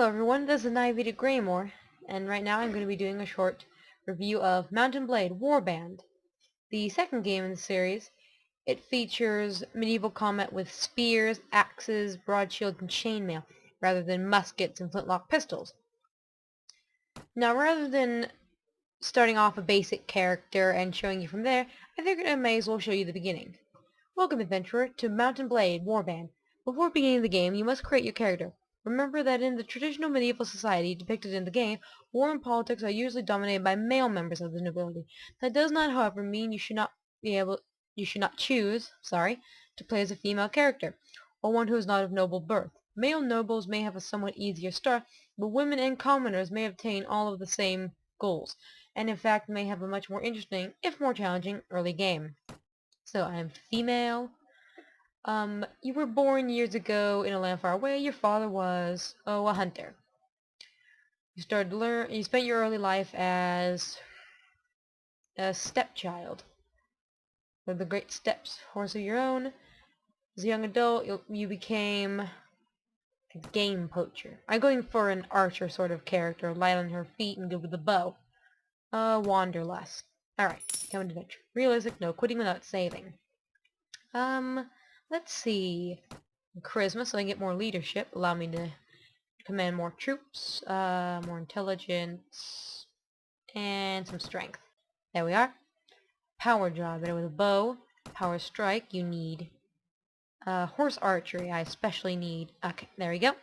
Hello everyone, this is Naiavita GreyMoore, and right now I'm going to be doing a short review of Mount&Blade Warband, the second game in the series. It features medieval combat with spears, axes, broadshields, and chainmail, rather than muskets and flintlock pistols. Now, rather than starting off a basic character and showing you from there, I figured I may as well show you the beginning. Welcome, adventurer, to Mount&Blade Warband. Before beginning the game, you must create your character. Remember that in the traditional medieval society depicted in the game, war and politics are usually dominated by male members of the nobility. That does not, however, mean you should not choose, to play as a female character, or one who is not of noble birth. Male nobles may have a somewhat easier start, but women and commoners may obtain all of the same goals, and in fact may have a much more interesting, if more challenging, early game. So I am female. You were born years ago in a land far away. Your father was, a hunter. You spent your early life as a stepchild. With the great steps, horse of your own. As a young adult, you became a game poacher. I'm going for an archer sort of character, light on her feet and good with the bow. Wanderlust. Alright, become an adventure. Realistic, no quitting without saving. Let's see. Charisma, so I can get more leadership, allow me to command more troops, more intelligence, and some strength. There we are. Power draw, better with a bow. Power strike, you need horse archery, I especially need. Okay, there we go.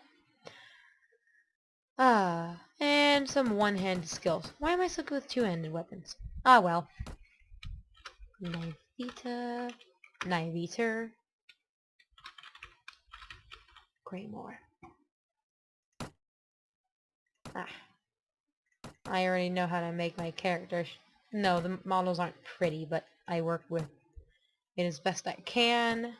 And some one-handed skills. Why am I so good with two-handed weapons? Ah, well. Naiavita GreyMoore. I already know how to make my character. No, the models aren't pretty, but I work with it as best I can.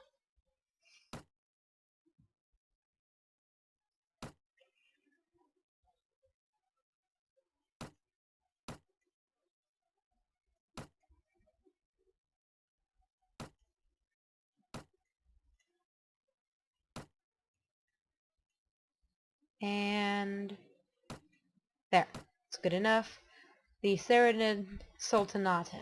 And there. It's good enough. The Serenade Sultanata.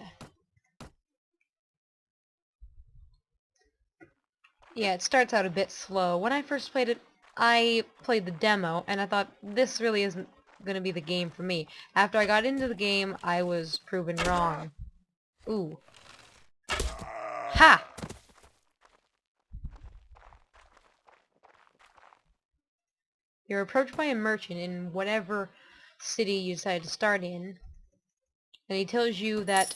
Yeah, it starts out a bit slow. When I first played it, I played the demo, and I thought, this really isn't going to be the game for me. After I got into the game, I was proven wrong. Ooh. Ha! You're approached by a merchant in whatever city you decide to start in, and he tells you that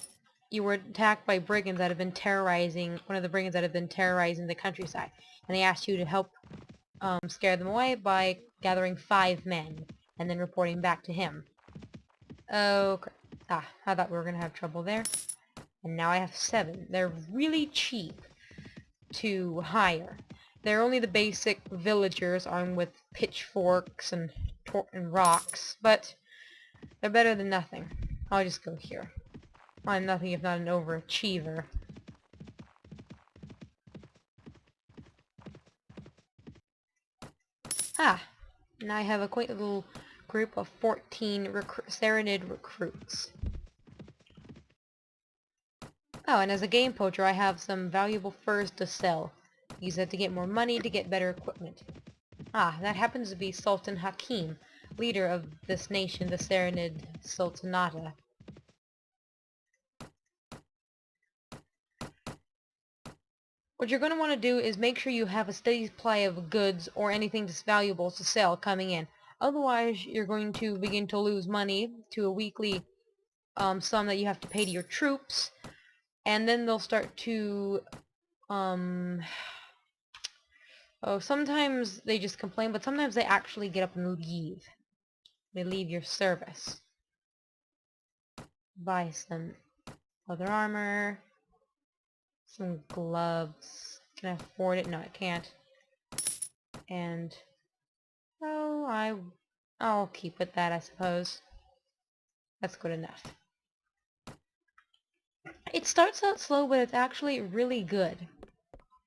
you were attacked by brigands that have been terrorizing, one of the brigands that have been terrorizing the countryside, and he asked you to help scare them away by gathering 5 men, and then reporting back to him. Okay. I thought we were going to have trouble there. And now I have 7. They're really cheap to hire. They're only the basic villagers armed with pitchforks and rocks, but they're better than nothing. I'll just go here. I'm nothing if not an overachiever. Now I have a quaint little group of 14 Serenade recruits. Oh, and as a game poacher, I have some valuable furs to sell. Use that to get more money to get better equipment. That happens to be Sultan Hakim, leader of this nation, the Serenade Sultanata. What you're going to want to do is make sure you have a steady supply of goods or anything that's valuable to sell coming in. Otherwise, you're going to begin to lose money to a weekly sum that you have to pay to your troops, and then they'll start to sometimes they just complain, but sometimes they actually get up and leave. They leave your service. Buy some leather armor, some gloves. Can I afford it? No, I can't. And I'll keep with that, I suppose. That's good enough. It starts out slow, but it's actually really good.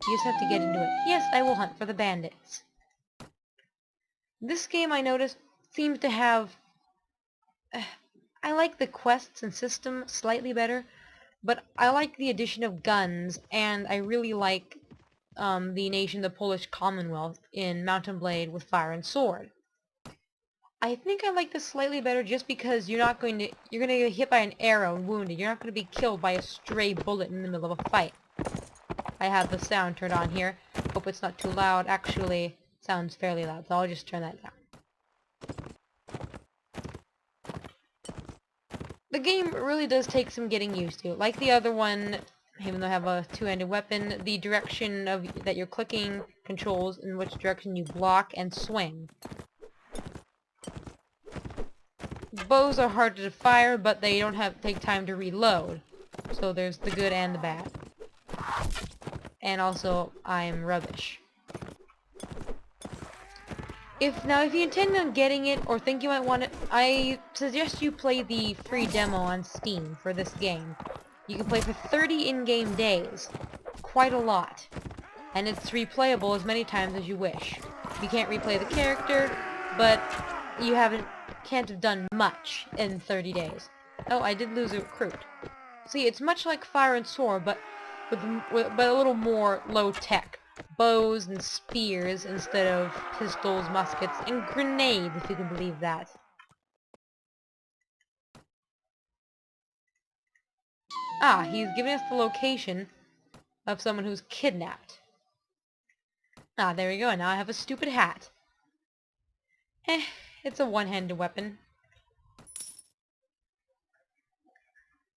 You just have to get into it. Yes, I will hunt for the bandits. This game, I noticed, seems to have... I like the quests and system slightly better, but I like the addition of guns, and I really like the nation, the Polish Commonwealth, in Mount&Blade with fire and sword. I think I like this slightly better just because you're going to get hit by an arrow and wounded. You're not going to be killed by a stray bullet in the middle of a fight. I have the sound turned on here. Hope it's not too loud. Actually, it sounds fairly loud, so I'll just turn that down. The game really does take some getting used to. Like the other one, even though I have a two-handed weapon, the direction that you're clicking controls in which direction you block and swing. Bows are harder to fire, but they don't take time to reload. So there's the good and the bad. And also, I'm rubbish. If you intend on getting it or think you might want it, I suggest you play the free demo on Steam for this game. You can play for 30 in-game days. Quite a lot. And it's replayable as many times as you wish. You can't replay the character, but you can't have done much in 30 days. Oh, I did lose a recruit. See, it's much like Fire and Sword, but a little more low-tech. Bows and spears instead of pistols, muskets, and grenades, if you can believe that. Ah, he's giving us the location of someone who's kidnapped. Ah, there we go. Now I have a stupid hat. It's a one-handed weapon.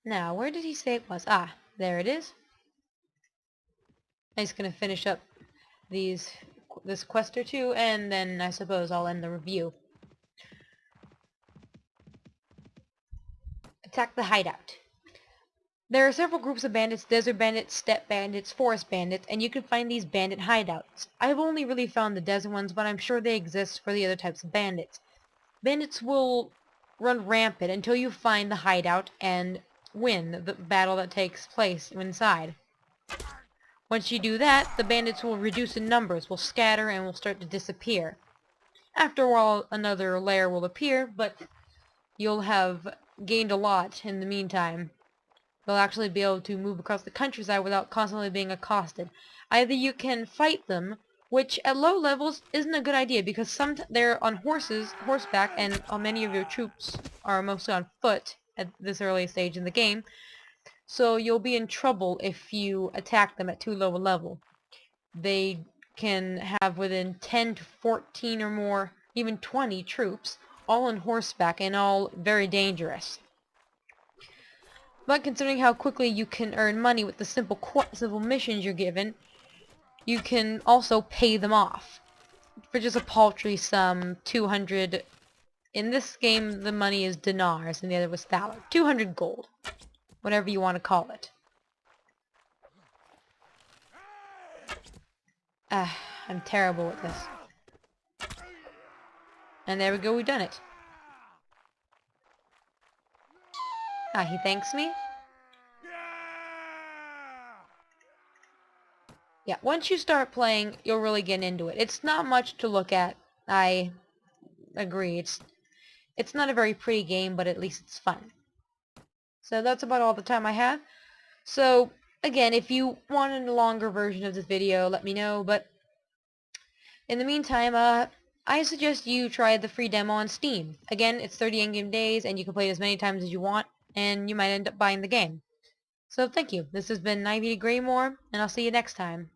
Now, where did he say it was? Ah, there it is. I'm just gonna finish up this quest or two, and then I suppose I'll end the review. Attack the hideout. There are several groups of bandits: desert bandits, steppe bandits, forest bandits, and you can find these bandit hideouts. I've only really found the desert ones, but I'm sure they exist for the other types of bandits. Bandits will run rampant until you find the hideout and win the battle that takes place inside. Once you do that, the bandits will reduce in numbers, will scatter, and will start to disappear. After a while, another lair will appear, but you'll have gained a lot in the meantime. You'll actually be able to move across the countryside without constantly being accosted. Either you can fight them, which at low levels isn't a good idea because they're on horseback, and many of your troops are mostly on foot at this early stage in the game. So you'll be in trouble if you attack them at too low a level. They can have within 10 to 14 or more, even 20 troops, all on horseback and all very dangerous. But considering how quickly you can earn money with the simple missions you're given, you can also pay them off for just a paltry sum, 200. In this game, the money is dinars, and the other was thaler. 200 gold. Whatever you want to call it. I'm terrible at this. And there we go, we've done it. Ah, he thanks me? Yeah, once you start playing, you'll really get into it. It's not much to look at. I agree. It's not a very pretty game, but at least it's fun. So that's about all the time I have. So, again, if you want a longer version of this video, let me know, but in the meantime, I suggest you try the free demo on Steam. Again, it's 30 in-game days, and you can play it as many times as you want, and you might end up buying the game. So thank you. This has been Naiavita GreyMoore, and I'll see you next time.